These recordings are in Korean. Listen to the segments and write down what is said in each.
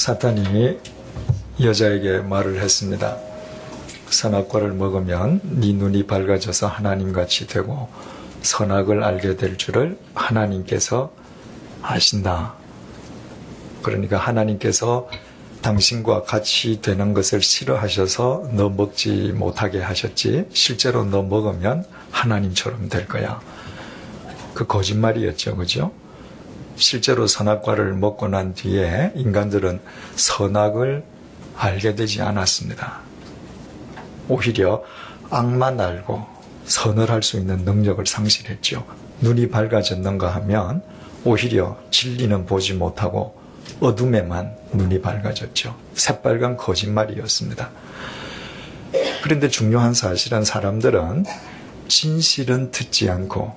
사탄이 여자에게 말을 했습니다. 선악과를 먹으면 네 눈이 밝아져서 하나님같이 되고 선악을 알게 될 줄을 하나님께서 아신다. 그러니까 하나님께서 당신과 같이 되는 것을 싫어하셔서 너 먹지 못하게 하셨지, 실제로 너 먹으면 하나님처럼 될 거야. 그 거짓말이었죠, 그죠? 실제로 선악과를 먹고 난 뒤에 인간들은 선악을 알게 되지 않았습니다. 오히려 악만 알고 선을 할 수 있는 능력을 상실했죠. 눈이 밝아졌는가 하면 오히려 진리는 보지 못하고 어둠에만 눈이 밝아졌죠. 새빨간 거짓말이었습니다. 그런데 중요한 사실은 사람들은 진실은 듣지 않고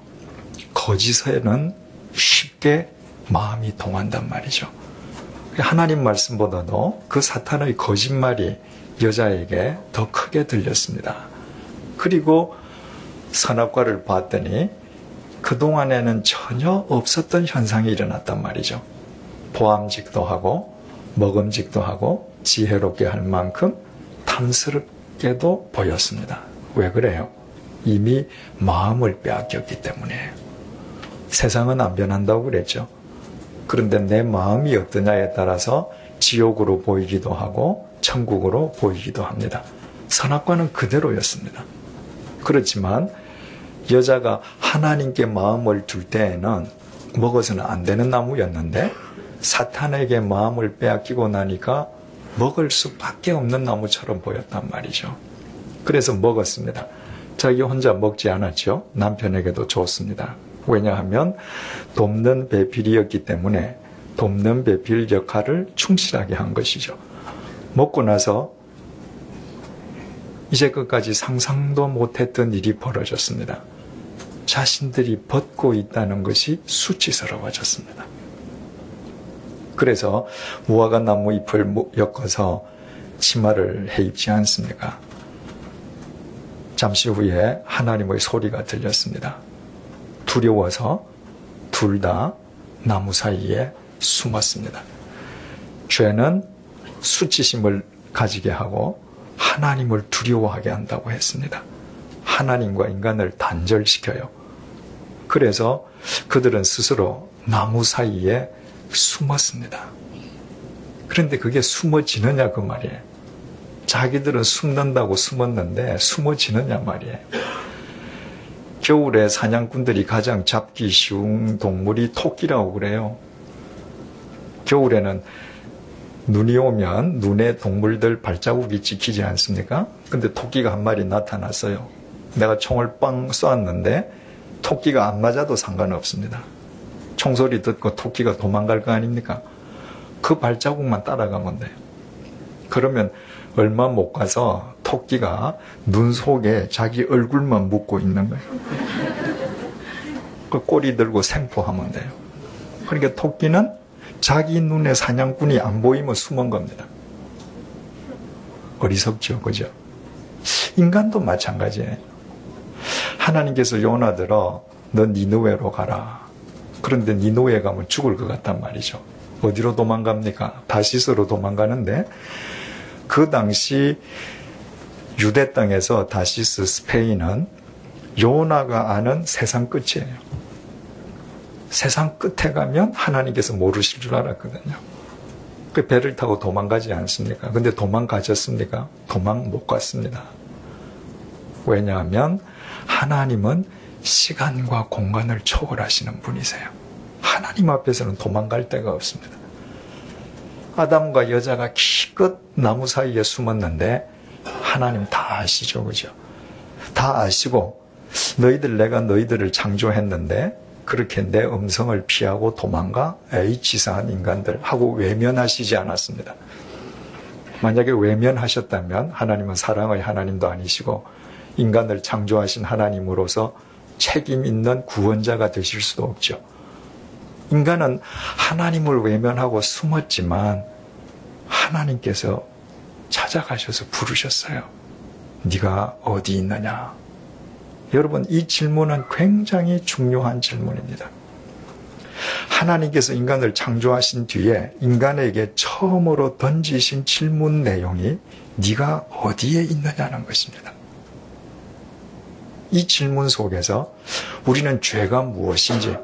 거짓에는 쉽게 마음이 동한단 말이죠. 하나님 말씀보다도 그 사탄의 거짓말이 여자에게 더 크게 들렸습니다. 그리고 선악과를 봤더니 그동안에는 전혀 없었던 현상이 일어났단 말이죠. 보암직도 하고 먹음직도 하고 지혜롭게 할 만큼 탐스럽게도 보였습니다. 왜 그래요? 이미 마음을 빼앗겼기 때문이에요. 세상은 안 변한다고 그랬죠. 그런데 내 마음이 어떠냐에 따라서 지옥으로 보이기도 하고 천국으로 보이기도 합니다. 선악과는 그대로였습니다. 그렇지만 여자가 하나님께 마음을 둘 때에는 먹어서는 안 되는 나무였는데 사탄에게 마음을 빼앗기고 나니까 먹을 수밖에 없는 나무처럼 보였단 말이죠. 그래서 먹었습니다. 자기 혼자 먹지 않았죠. 남편에게도 줬습니다. 왜냐하면 돕는 배필이었기 때문에 돕는 배필 역할을 충실하게 한 것이죠. 먹고 나서 이제 끝까지 상상도 못했던 일이 벌어졌습니다. 자신들이 벗고 있다는 것이 수치스러워졌습니다. 그래서 무화과 나무 잎을 엮어서 치마를 해 입지 않습니까? 잠시 후에 하나님의 소리가 들렸습니다. 두려워서 둘 다 나무 사이에 숨었습니다. 죄는 수치심을 가지게 하고 하나님을 두려워하게 한다고 했습니다. 하나님과 인간을 단절시켜요. 그래서 그들은 스스로 나무 사이에 숨었습니다. 그런데 그게 숨어지느냐 그 말이에요. 자기들은 숨는다고 숨었는데 숨어지느냐 말이에요. 겨울에 사냥꾼들이 가장 잡기 쉬운 동물이 토끼라고 그래요. 겨울에는 눈이 오면 눈에 동물들 발자국이 찍히지 않습니까? 근데 토끼가 한 마리 나타났어요. 내가 총을 빵 쏘았는데 토끼가 안 맞아도 상관없습니다. 총소리 듣고 토끼가 도망갈 거 아닙니까? 그 발자국만 따라가면 돼요. 그러면 얼마 못 가서 토끼가 눈 속에 자기 얼굴만 묻고 있는 거예요. 그 꼬리 들고 생포하면 돼요. 그러니까 토끼는 자기 눈에 사냥꾼이 안 보이면 숨은 겁니다. 어리석죠, 그죠? 인간도 마찬가지예요. 하나님께서 요나들어 너 니느웨로 가라. 그런데 니느웨 가면 죽을 것 같단 말이죠. 어디로 도망갑니까? 다시스로 도망가는데 그 당시 유대 땅에서 다시스 스페인은 요나가 아는 세상 끝이에요. 세상 끝에 가면 하나님께서 모르실 줄 알았거든요. 그 배를 타고 도망가지 않습니까? 근데 도망가셨습니까? 도망 못 갔습니다. 왜냐하면 하나님은 시간과 공간을 초월하시는 분이세요. 하나님 앞에서는 도망갈 데가 없습니다. 아담과 여자가 기껏 나무 사이에 숨었는데 하나님 다 아시죠, 그죠? 다 아시고 너희들 내가 너희들을 창조했는데 그렇게 내 음성을 피하고 도망가? 에이 치사한 인간들 하고 외면하시지 않았습니다. 만약에 외면하셨다면 하나님은 사랑의 하나님도 아니시고 인간을 창조하신 하나님으로서 책임 있는 구원자가 되실 수도 없죠. 인간은 하나님을 외면하고 숨었지만 하나님께서 찾아가셔서 부르셨어요. 네가 어디 있느냐? 여러분, 이 질문은 굉장히 중요한 질문입니다. 하나님께서 인간을 창조하신 뒤에 인간에게 처음으로 던지신 질문 내용이 네가 어디에 있느냐는 것입니다. 이 질문 속에서 우리는 죄가 무엇인지,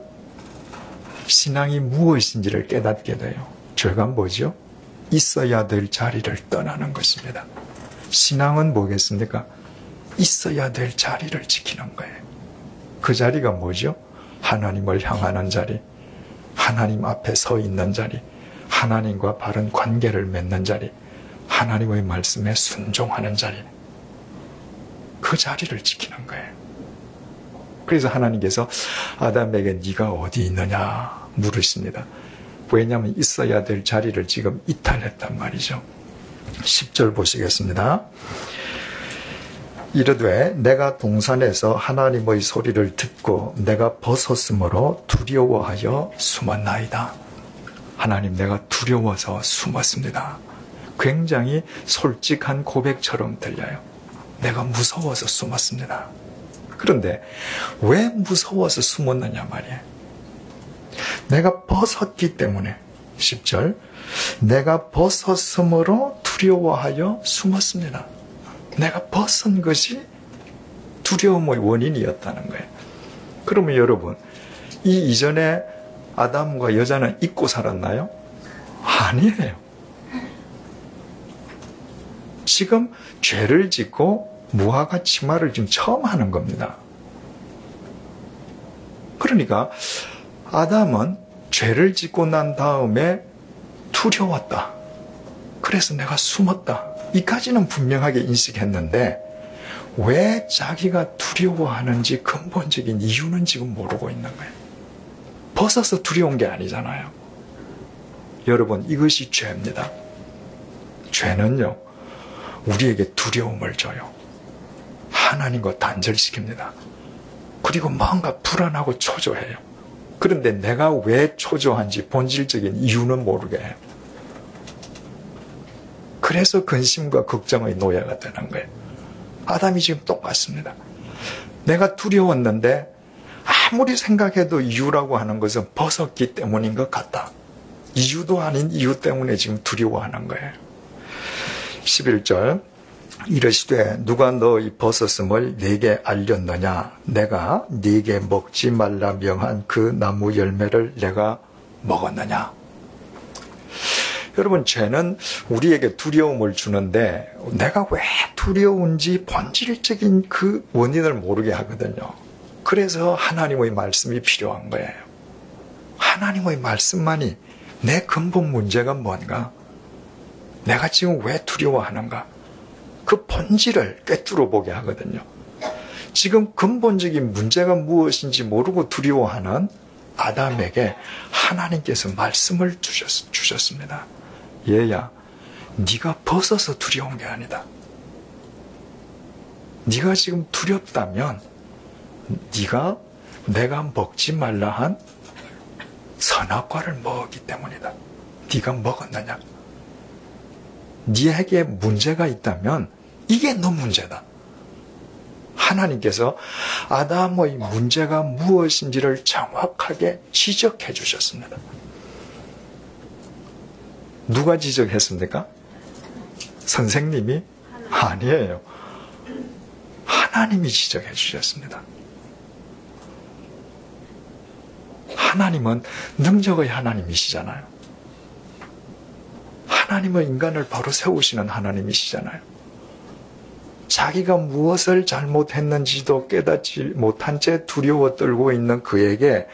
신앙이 무엇인지를 깨닫게 돼요. 죄가 뭐죠? 있어야 될 자리를 떠나는 것입니다. 신앙은 뭐겠습니까? 있어야 될 자리를 지키는 거예요. 그 자리가 뭐죠? 하나님을 향하는 자리, 하나님 앞에 서 있는 자리, 하나님과 바른 관계를 맺는 자리, 하나님의 말씀에 순종하는 자리, 그 자리를 지키는 거예요. 그래서 하나님께서 아담에게 네가 어디 있느냐 물으십니다. 왜냐하면 있어야 될 자리를 지금 이탈했단 말이죠. 10절 보시겠습니다. 이르되 내가 동산에서 하나님의 소리를 듣고 내가 벗었으므로 두려워하여 숨었나이다. 하나님, 내가 두려워서 숨었습니다. 굉장히 솔직한 고백처럼 들려요. 내가 무서워서 숨었습니다. 그런데 왜 무서워서 숨었느냐 말이에요. 내가 벗었기 때문에. 10절 내가 벗었으므로 두려워하여 숨었습니다. 내가 벗은 것이 두려움의 원인이었다는 거예요. 그러면 여러분, 이 이전에 아담과 여자는 잊고 살았나요? 아니에요. 지금 죄를 짓고 무화과 치마를 지금 처음 하는 겁니다. 그러니까 아담은 죄를 짓고 난 다음에 두려웠다. 그래서 내가 숨었다. 이까지는 분명하게 인식했는데 왜 자기가 두려워하는지 근본적인 이유는 지금 모르고 있는 거예요. 벗어서 두려운 게 아니잖아요. 여러분, 이것이 죄입니다. 죄는요, 우리에게 두려움을 줘요. 하나님과 단절시킵니다. 그리고 뭔가 불안하고 초조해요. 그런데 내가 왜 초조한지 본질적인 이유는 모르게 해요. 그래서 근심과 걱정의 노예가 되는 거예요. 아담이 지금 똑같습니다. 내가 두려웠는데 아무리 생각해도 이유라고 하는 것은 벗었기 때문인 것 같다. 이유도 아닌 이유 때문에 지금 두려워하는 거예요. 11절 이르시되 누가 너의 벗었음을 네게 알렸느냐? 내가 네게 먹지 말라 명한 그 나무 열매를 내가 먹었느냐? 여러분, 죄는 우리에게 두려움을 주는데 내가 왜 두려운지 본질적인 그 원인을 모르게 하거든요. 그래서 하나님의 말씀이 필요한 거예요. 하나님의 말씀만이 내 근본 문제가 뭔가, 내가 지금 왜 두려워하는가, 그 본질을 꿰뚫어 보게 하거든요. 지금 근본적인 문제가 무엇인지 모르고 두려워하는 아담에게 하나님께서 말씀을 주셨습니다. 얘야, 네가 벗어서 두려운 게 아니다. 네가 지금 두렵다면 네가 내가 먹지 말라 한 선악과를 먹었기 때문이다. 네가 먹었느냐? 네에게 문제가 있다면 이게 너 문제다. 하나님께서 아담의 문제가 무엇인지를 정확하게 지적해 주셨습니다. 누가 지적했습니까? 선생님이? 아니에요. 하나님이 지적해 주셨습니다. 하나님은 능력의 하나님이시잖아요. 하나님은 인간을 바로 세우시는 하나님이시잖아요. 자기가 무엇을 잘못했는지도 깨닫지 못한 채 두려워 떨고 있는 그에게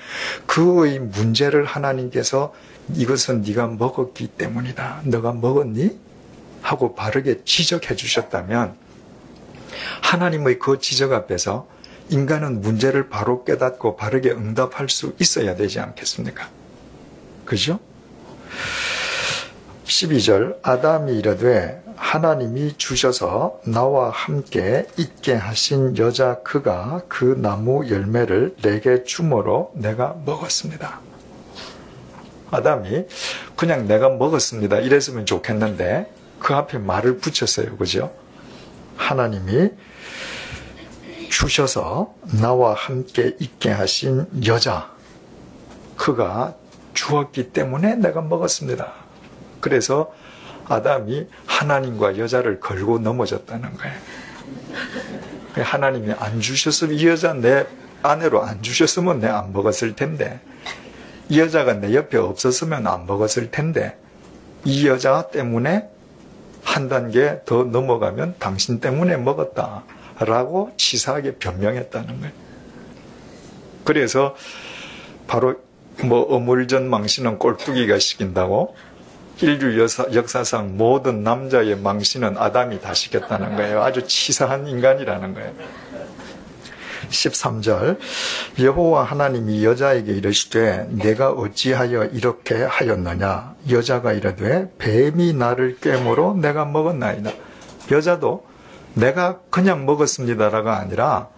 그의 문제를 하나님께서 이것은 네가 먹었기 때문이다. 너가 먹었니? 하고 바르게 지적해 주셨다면 하나님의 그 지적 앞에서 인간은 문제를 바로 깨닫고 바르게 응답할 수 있어야 되지 않겠습니까? 그죠? 12절 아담이 이르되 하나님이 주셔서 나와 함께 있게 하신 여자 그가 그 나무 열매를 내게 주므로 내가 먹었습니다. 아담이 그냥 내가 먹었습니다 이랬으면 좋겠는데 그 앞에 말을 붙였어요. 그죠? 하나님이 주셔서 나와 함께 있게 하신 여자 그가 주었기 때문에 내가 먹었습니다. 그래서 아담이 하나님과 여자를 걸고 넘어졌다는 거예요. 하나님이 안 주셨으면, 이 여자 내 아내로 안 주셨으면 내가 안 먹었을 텐데, 이 여자가 내 옆에 없었으면 안 먹었을 텐데, 이 여자 때문에 한 단계 더 넘어가면 당신 때문에 먹었다 라고 치사하게 변명했다는 거예요. 그래서 바로 어물전 망신은 꼴뚜기가 시킨다고, 인류 역사상 모든 남자의 망신은 아담이 다 시켰다는 거예요. 아주 치사한 인간이라는 거예요. 13절, 여호와 하나님이 여자에게 이르시되 내가 어찌하여 이렇게 하였느냐. 여자가 이르되 뱀이 나를 꿰므로 내가 먹었나이다. 여자도 내가 그냥 먹었습니다라가 아니라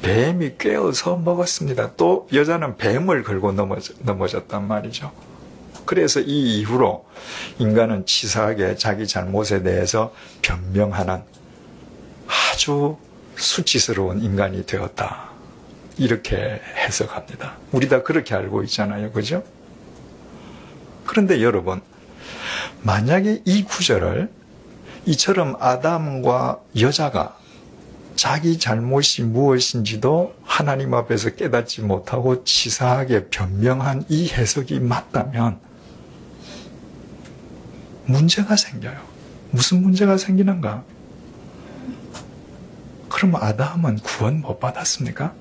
뱀이 꿰어서 먹었습니다. 또 여자는 뱀을 걸고 넘어졌단 말이죠. 그래서 이 이후로 인간은 치사하게 자기 잘못에 대해서 변명하는 아주 수치스러운 인간이 되었다. 이렇게 해석합니다. 우리 다 그렇게 알고 있잖아요. 그죠? 그런데 여러분, 만약에 이 구절을 이처럼 아담과 여자가 자기 잘못이 무엇인지도 하나님 앞에서 깨닫지 못하고 치사하게 변명한 이 해석이 맞다면 문제가 생겨요. 무슨 문제가 생기는가? 그럼 아담은 구원 못 받았습니까?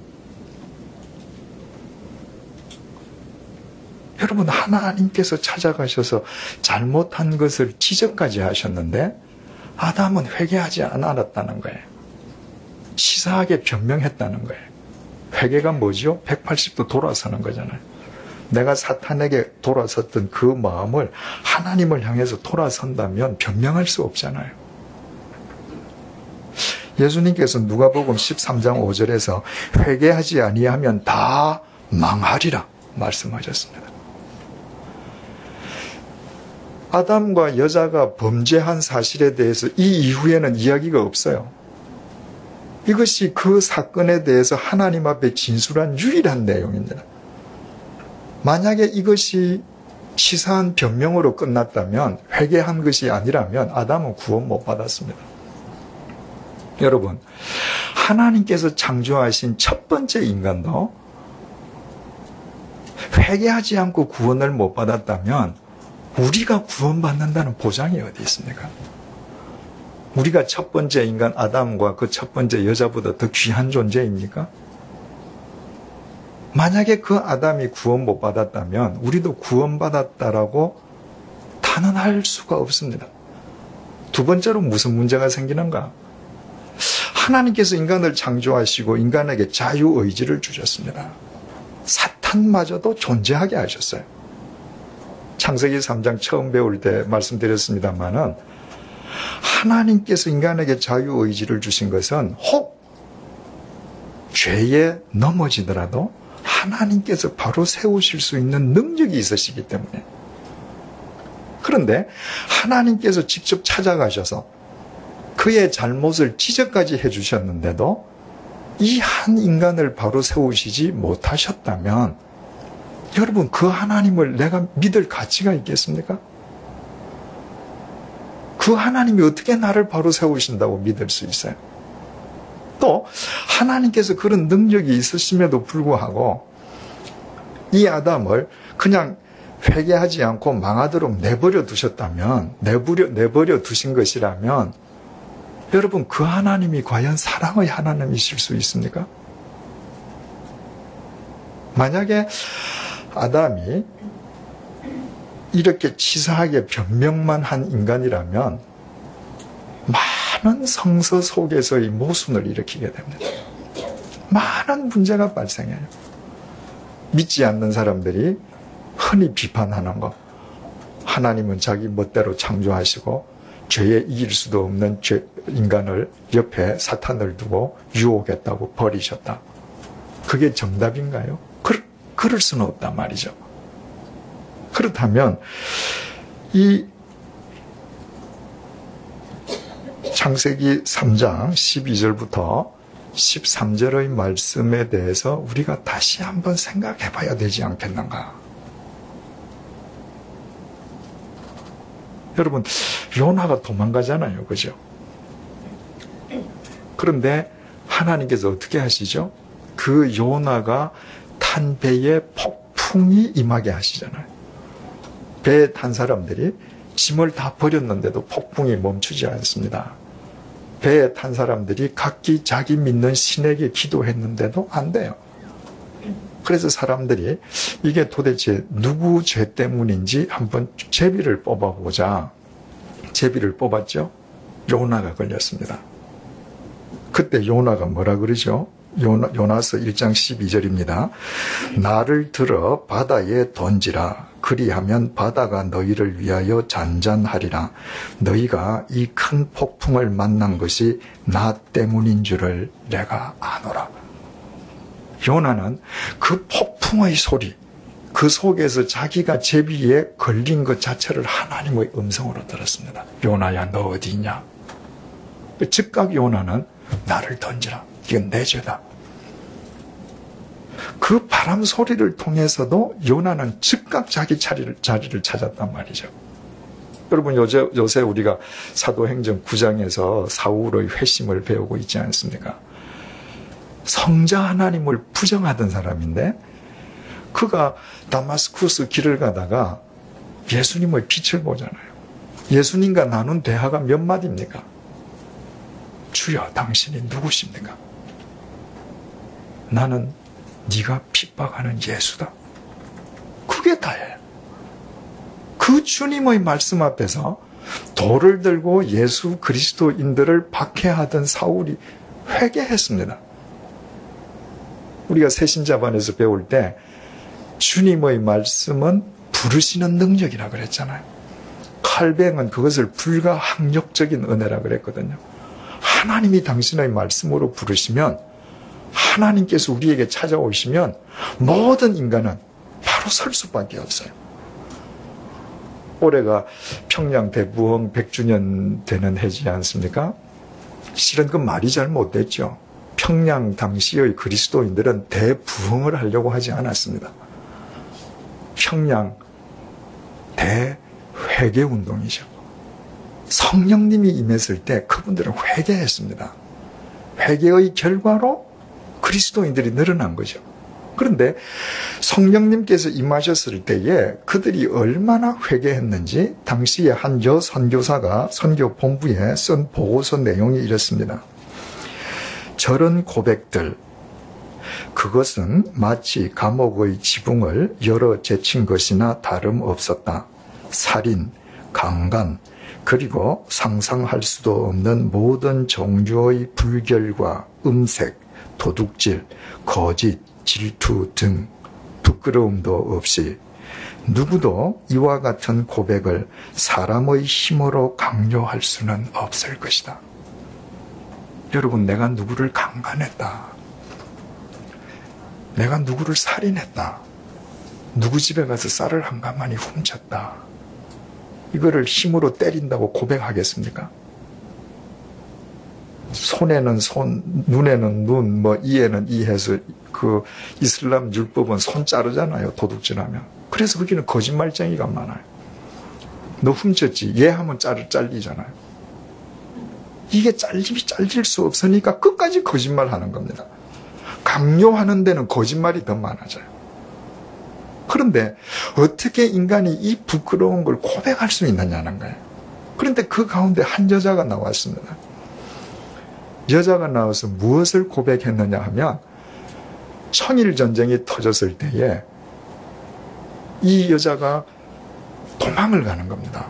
여러분, 하나님께서 찾아가셔서 잘못한 것을 지적까지 하셨는데 아담은 회개하지 않았다는 거예요. 치사하게 변명했다는 거예요. 회개가 뭐죠? 180도 돌아서는 거잖아요. 내가 사탄에게 돌아섰던 그 마음을 하나님을 향해서 돌아선다면 변명할 수 없잖아요. 예수님께서 누가복음 13장 5절에서 회개하지 아니하면 다 망하리라 말씀하셨습니다. 아담과 여자가 범죄한 사실에 대해서 이 이후에는 이야기가 없어요. 이것이 그 사건에 대해서 하나님 앞에 진술한 유일한 내용입니다. 만약에 이것이 치사한 변명으로 끝났다면, 회개한 것이 아니라면 아담은 구원 못 받았습니다. 여러분, 하나님께서 창조하신 첫 번째 인간도 회개하지 않고 구원을 못 받았다면 우리가 구원받는다는 보장이 어디 있습니까? 우리가 첫 번째 인간 아담과 그 첫 번째 여자보다 더 귀한 존재입니까? 만약에 그 아담이 구원 못 받았다면 우리도 구원받았다라고 단언할 수가 없습니다. 두 번째로 무슨 문제가 생기는가? 하나님께서 인간을 창조하시고 인간에게 자유의지를 주셨습니다. 사탄마저도 존재하게 하셨어요. 창세기 3장 처음 배울 때 말씀드렸습니다마는 하나님께서 인간에게 자유의지를 주신 것은 혹 죄에 넘어지더라도 하나님께서 바로 세우실 수 있는 능력이 있으시기 때문에. 그런데 하나님께서 직접 찾아가셔서 그의 잘못을 지적까지 해주셨는데도 이 한 인간을 바로 세우시지 못하셨다면 여러분, 그 하나님을 내가 믿을 가치가 있겠습니까? 그 하나님이 어떻게 나를 바로 세우신다고 믿을 수 있어요? 또 하나님께서 그런 능력이 있으심에도 불구하고 이 아담을 그냥 회개하지 않고 망하도록 내버려 두셨다면, 내버려 두신 것이라면 여러분, 그 하나님이 과연 사랑의 하나님이실 수 있습니까? 만약에 아담이 이렇게 치사하게 변명만 한 인간이라면 많은 성서 속에서의 모순을 일으키게 됩니다. 많은 문제가 발생해요. 믿지 않는 사람들이 흔히 비판하는 것, 하나님은 자기 멋대로 창조하시고 죄에 이길 수도 없는 인간을 옆에 사탄을 두고 유혹했다고 버리셨다. 그게 정답인가요? 그럴 수는 없단 말이죠. 그렇다면 이 창세기 3장 12절부터 13절의 말씀에 대해서 우리가 다시 한번 생각해 봐야 되지 않겠는가? 여러분, 요나가 도망가잖아요. 그죠? 그런데 하나님께서 어떻게 하시죠? 그 요나가 탄 배에 폭풍이 임하게 하시잖아요. 배에 탄 사람들이 짐을 다 버렸는데도 폭풍이 멈추지 않습니다. 배에 탄 사람들이 각기 자기 믿는 신에게 기도했는데도 안 돼요. 그래서 사람들이 이게 도대체 누구 죄 때문인지 한번 제비를 뽑아보자. 제비를 뽑았죠. 요나가 걸렸습니다. 그때 요나가 뭐라 그러죠? 요나서 1장 12절입니다. 나를 들어 바다에 던지라. 그리하면 바다가 너희를 위하여 잔잔하리라. 너희가 이 큰 폭풍을 만난 것이 나 때문인 줄을 내가 아노라. 요나는 그 폭풍의 소리, 그 속에서 자기가 제비에 걸린 것 자체를 하나님의 음성으로 들었습니다. 요나야, 너 어디 있냐? 즉각 요나는 나를 던지라. 이건 내 죄다. 그 바람 소리를 통해서도 요나는 즉각 자기 자리를 찾았단 말이죠. 여러분, 요새 우리가 사도행전 9장에서 사울의 회심을 배우고 있지 않습니까? 성자 하나님을 부정하던 사람인데 그가 다마스쿠스 길을 가다가 예수님의 빛을 보잖아요. 예수님과 나눈 대화가 몇 마디입니까? 주여, 당신이 누구십니까? 나는 네가 핍박하는 예수다. 그게 다예요. 그 주님의 말씀 앞에서 돌을 들고 예수 그리스도인들을 박해하던 사울이 회개했습니다. 우리가 새신자반에서 배울 때 주님의 말씀은 부르시는 능력이라 그랬잖아요. 칼뱅은 그것을 불가항력적인 은혜라 그랬거든요. 하나님이 당신의 말씀으로 부르시면, 하나님께서 우리에게 찾아오시면 모든 인간은 바로 설 수밖에 없어요. 올해가 평양 대부흥 100주년 되는 해지 않습니까? 실은 그 말이 잘 못됐죠. 평양 당시의 그리스도인들은 대부흥을 하려고 하지 않았습니다. 평양 대회개운동이죠. 성령님이 임했을 때 그분들은 회개했습니다. 회개의 결과로 그리스도인들이 늘어난 거죠. 그런데 성령님께서 임하셨을 때에 그들이 얼마나 회개했는지 당시에 한 여선교사가 선교 본부에 쓴 보고서 내용이 이렇습니다. 저런 고백들, 그것은 마치 감옥의 지붕을 열어 제친 것이나 다름없었다. 살인, 강간, 그리고 상상할 수도 없는 모든 종류의 불결과 음색, 도둑질, 거짓, 질투 등 부끄러움도 없이 누구도 이와 같은 고백을 사람의 힘으로 강요할 수는 없을 것이다. 여러분, 내가 누구를 강간했다. 내가 누구를 살인했다. 누구 집에 가서 쌀을 한 가마니 훔쳤다. 이거를 힘으로 때린다고 고백하겠습니까? 손에는 손, 눈에는 눈, 이에는 이 해서 그 이슬람 율법은 손 자르잖아요. 도둑질하면. 그래서 거기는 거짓말쟁이가 많아요. 너 훔쳤지? 얘 하면 잘리잖아요. 이게 잘릴 수 없으니까 끝까지 거짓말하는 겁니다. 강요하는 데는 거짓말이 더 많아져요. 그런데 어떻게 인간이 이 부끄러운 걸 고백할 수 있느냐는 거예요. 그런데 그 가운데 한 여자가 나왔습니다. 여자가 나와서 무엇을 고백했느냐 하면 청일전쟁이 터졌을 때에 이 여자가 도망을 가는 겁니다.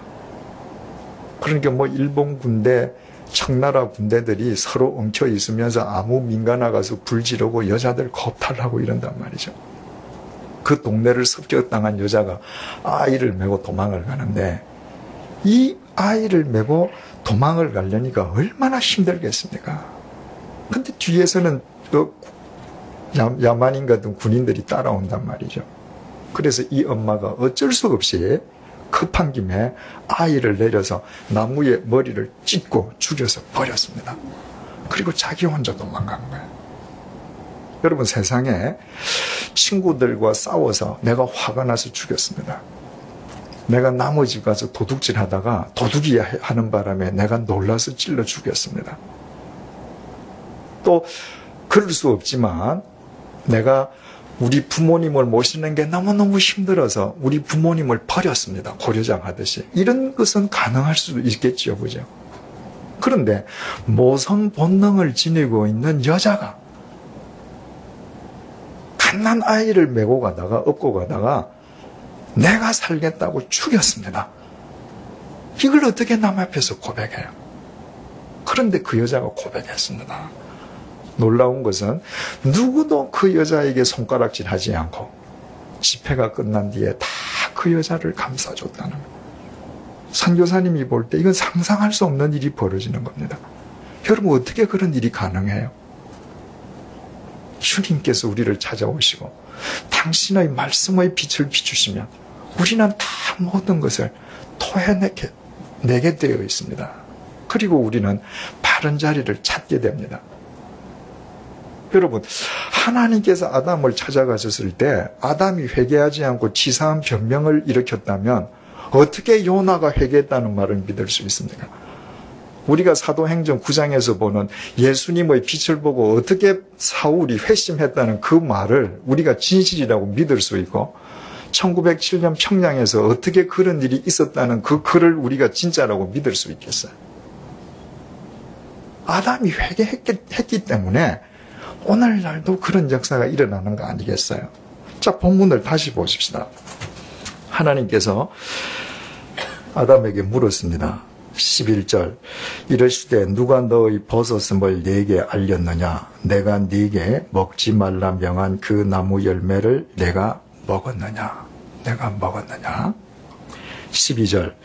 그러니까 일본 군대, 청나라 군대들이 서로 엉켜 있으면서 아무 민가 나가서 불 지르고 여자들 겁탈하고 이런단 말이죠. 그 동네를 습격당한 여자가 아이를 메고 도망을 가는데 이 아이를 메고 도망을 가려니까 얼마나 힘들겠습니까? 근데 뒤에서는 야만인 같은 군인들이 따라온단 말이죠. 그래서 이 엄마가 어쩔 수 없이 급한 김에 아이를 내려서 나무에 머리를 찢고 죽여서 버렸습니다. 그리고 자기 혼자 도망간 거예요. 여러분, 세상에 친구들과 싸워서 내가 화가 나서 죽였습니다. 내가 나무 집 가서 도둑질 하다가 도둑이 하는 바람에 내가 놀라서 찔러 죽였습니다. 또 그럴 수 없지만 내가 우리 부모님을 모시는 게 너무너무 힘들어서 우리 부모님을 버렸습니다. 고려장 하듯이. 이런 것은 가능할 수도 있겠죠. 그죠? 그런데 모성 본능을 지니고 있는 여자가 갓난 아이를 메고 가다가 업고 가다가 내가 살겠다고 죽였습니다. 이걸 어떻게 남 앞에서 고백해요? 그런데 그 여자가 고백했습니다. 놀라운 것은 누구도 그 여자에게 손가락질 하지 않고 집회가 끝난 뒤에 다 그 여자를 감싸줬다는 거예요. 선교사님이 볼 때 이건 상상할 수 없는 일이 벌어지는 겁니다. 여러분 어떻게 그런 일이 가능해요? 주님께서 우리를 찾아오시고 당신의 말씀의 빛을 비추시면 우리는 다 모든 것을 토해내게 되어 있습니다. 그리고 우리는 바른 자리를 찾게 됩니다. 여러분, 하나님께서 아담을 찾아가셨을 때 아담이 회개하지 않고 치사한 변명을 일으켰다면 어떻게 요나가 회개했다는 말을 믿을 수 있습니까? 우리가 사도행전 9장에서 보는 예수님의 빛을 보고 어떻게 사울이 회심했다는 그 말을 우리가 진실이라고 믿을 수 있고 1907년 평양에서 어떻게 그런 일이 있었다는 그 글을 우리가 진짜라고 믿을 수 있겠어요? 아담이 회개했기 때문에 오늘날도 그런 역사가 일어나는 거 아니겠어요? 자, 본문을 다시 보십시다. 하나님께서 아담에게 물었습니다. 11절 이르시되 누가 너의 벗었음을 네게 알렸느냐? 내가 네게 먹지 말라 명한 그 나무 열매를 내가 먹었느냐? 내가 먹었느냐? 12절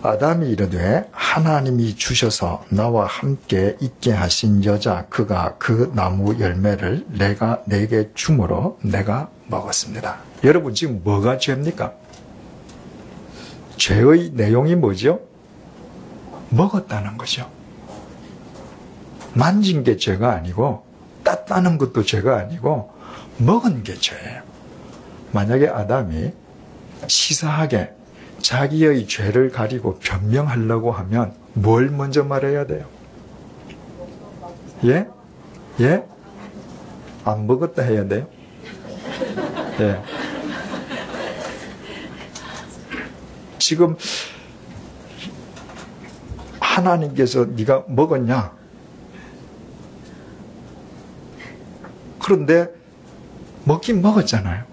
아담이 이르되 하나님이 주셔서 나와 함께 있게 하신 여자 그가 그 나무 열매를 내가 내게 주므로 내가 먹었습니다. 여러분 지금 뭐가 죄입니까? 죄의 내용이 뭐죠? 먹었다는 거죠. 만진 게 죄가 아니고 땄다는 것도 죄가 아니고 먹은 게 죄예요. 만약에 아담이 치사하게 자기의 죄를 가리고 변명하려고 하면 뭘 먼저 말해야 돼요? 예? 예? 안 먹었다 해야 돼요? 예. 지금 하나님께서 네가 먹었냐? 그런데 먹긴 먹었잖아요.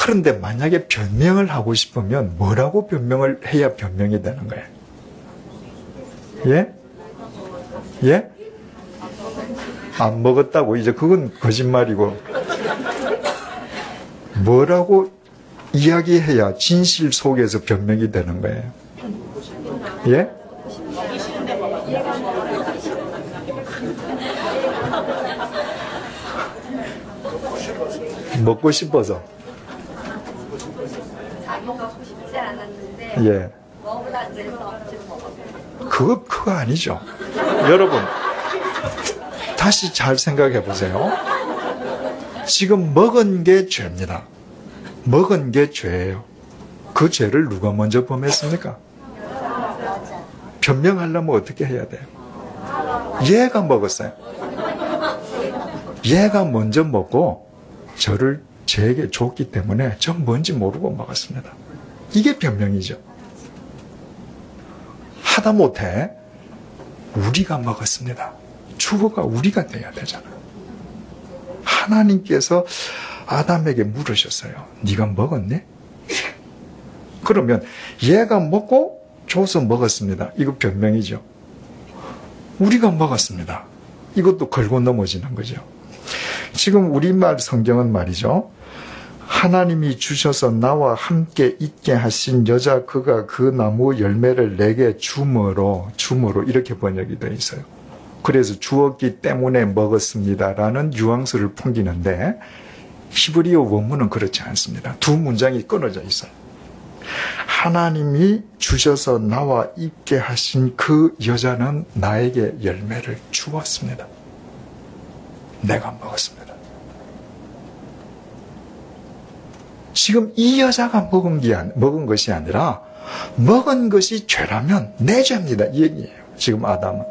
그런데 만약에 변명을 하고 싶으면 뭐라고 변명을 해야 변명이 되는 거예요? 예? 예? 안 먹었다고 이제 그건 거짓말이고 뭐라고 이야기해야 진실 속에서 변명이 되는 거예요? 예? 먹고 싶어서. 예. 그거 아니죠. 여러분, 다시 잘 생각해 보세요. 지금 먹은 게 죄입니다. 먹은 게 죄예요. 그 죄를 누가 먼저 범했습니까? 변명하려면 어떻게 해야 돼요? 얘가 먹었어요. 얘가 먼저 먹고 저를 제게 줬기 때문에 전 뭔지 모르고 먹었습니다. 이게 변명이죠. 하다못해 우리가 먹었습니다. 주어가 우리가 돼야 되잖아요. 하나님께서 아담에게 물으셨어요. 네가 먹었네? 그러면 얘가 먹고 줘서 먹었습니다. 이거 변명이죠. 우리가 먹었습니다. 이것도 걸고 넘어지는 거죠. 지금 우리말 성경은 말이죠. 하나님이 주셔서 나와 함께 있게 하신 여자 그가 그 나무 열매를 내게 주므로 이렇게 번역이 되어 있어요. 그래서 주었기 때문에 먹었습니다라는 뉘앙스를 풍기는데 히브리어 원문은 그렇지 않습니다. 두 문장이 끊어져 있어요. 하나님이 주셔서 나와 있게 하신 그 여자는 나에게 열매를 주었습니다. 내가 먹었습니다. 지금 이 여자가 먹은 것이 아니라 먹은 것이 죄라면 내 죄입니다. 이 얘기예요. 지금 아담은.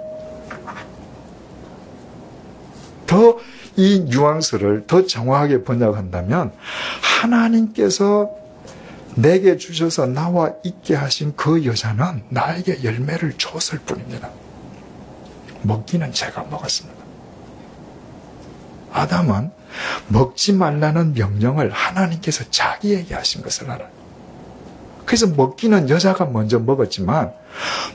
더 이 뉘앙스를 더 정확하게 번역한다면 하나님께서 내게 주셔서 나와 있게 하신 그 여자는 나에게 열매를 줬을 뿐입니다. 먹기는 제가 먹었습니다. 아담은 먹지 말라는 명령을 하나님께서 자기에게 하신 것을 알아요. 그래서 먹기는 여자가 먼저 먹었지만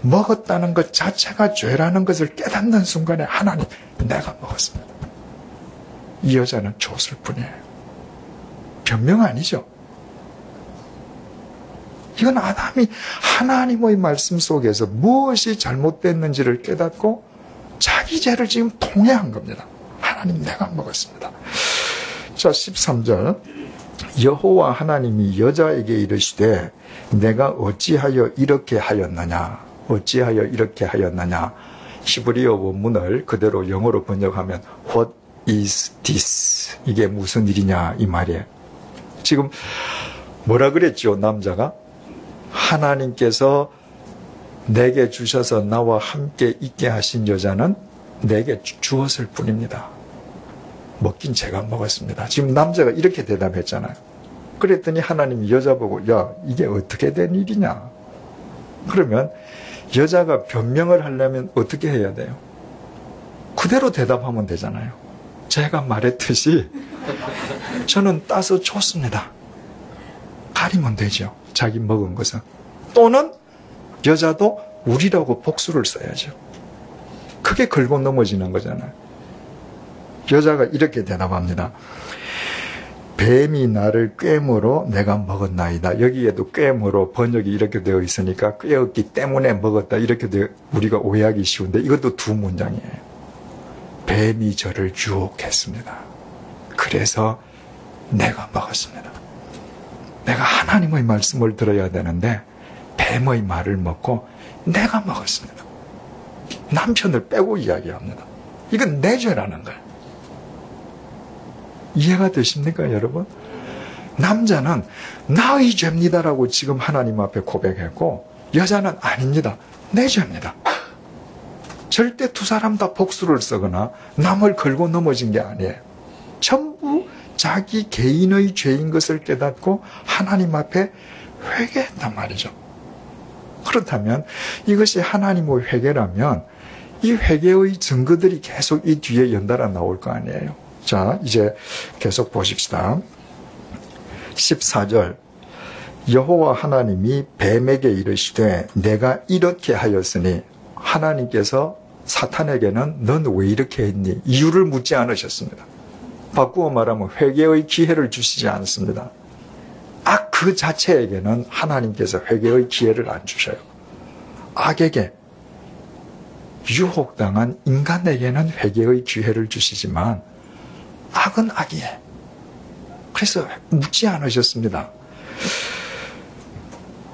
먹었다는 것 자체가 죄라는 것을 깨닫는 순간에 하나님, 내가 먹었습니다. 이 여자는 줬을 뿐이에요. 변명 아니죠. 이건 아담이 하나님의 말씀 속에서 무엇이 잘못됐는지를 깨닫고 자기 죄를 지금 통회한 겁니다. 하나님, 내가 먹었습니다. 자, 13절. 여호와 하나님이 여자에게 이르시되 내가 어찌하여 이렇게 하였느냐? 어찌하여 이렇게 하였느냐? 히브리어 원문을 그대로 영어로 번역하면 What is this? 이게 무슨 일이냐 이 말이에요. 지금 뭐라 그랬죠? 남자가 하나님께서 내게 주셔서 나와 함께 있게 하신 여자는 내게 주었을 뿐입니다. 먹긴 제가 먹었습니다. 지금 남자가 이렇게 대답했잖아요. 그랬더니 하나님이 여자 보고, 야, 이게 어떻게 된 일이냐? 그러면 여자가 변명을 하려면 어떻게 해야 돼요? 그대로 대답하면 되잖아요. 제가 말했듯이 저는 따서 줬습니다. 가리면 되죠. 자기 먹은 것은. 또는 여자도 우리라고 복수를 써야죠. 그게 걸고 넘어지는 거잖아요. 여자가 이렇게 대답합니다. 뱀이 나를 꿰므로 내가 먹었나이다. 여기에도 꿰므로 번역이 이렇게 되어 있으니까 꿰었기 때문에 먹었다. 이렇게 우리가 오해하기 쉬운데 이것도 두 문장이에요. 뱀이 저를 유혹했습니다. 그래서 내가 먹었습니다. 내가 하나님의 말씀을 들어야 되는데 뱀의 말을 먹고 내가 먹었습니다. 남편을 빼고 이야기합니다. 이건 내 죄라는 거예요. 이해가 되십니까, 여러분? 남자는 나의 죄입니다라고 지금 하나님 앞에 고백했고 여자는 아닙니다. 내 죄입니다. 절대 두 사람 다 복수를 쓰거나 남을 걸고 넘어진 게 아니에요. 전부 자기 개인의 죄인 것을 깨닫고 하나님 앞에 회개했단 말이죠. 그렇다면 이것이 하나님의 회개라면 이 회개의 증거들이 계속 이 뒤에 연달아 나올 거 아니에요. 자, 이제 계속 보십시다. 14절. 여호와 하나님이 뱀에게 이르시되 내가 이렇게 하였으니, 하나님께서 사탄에게는 넌 왜 이렇게 했니? 이유를 묻지 않으셨습니다. 바꾸어 말하면 회개의 기회를 주시지 않습니다. 악 그 자체에게는 하나님께서 회개의 기회를 안 주셔요. 악에게, 유혹당한 인간에게는 회개의 기회를 주시지만 악은 악이에요. 그래서 묻지 않으셨습니다.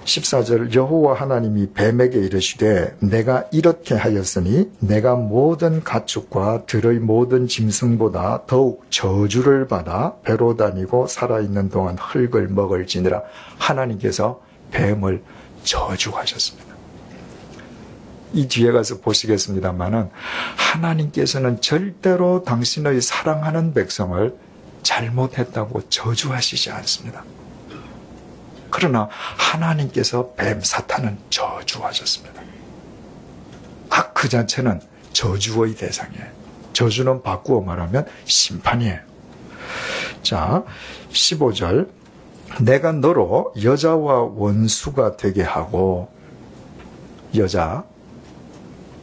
14절. 여호와 하나님이 뱀에게 이르시되 내가 이렇게 하였으니 내가 모든 가축과 들의 모든 짐승보다 더욱 저주를 받아 배로 다니고 살아있는 동안 흙을 먹을지니라. 하나님께서 뱀을 저주하셨습니다. 이 뒤에 가서 보시겠습니다만은 하나님께서는 절대로 당신의 사랑하는 백성을 잘못했다고 저주하시지 않습니다. 그러나 하나님께서 뱀 사탄은 저주하셨습니다. 악 그 자체는 저주의 대상이에요. 저주는 바꾸어 말하면 심판이에요. 자, 15절. 내가 너로 여자와 원수가 되게 하고, 여자,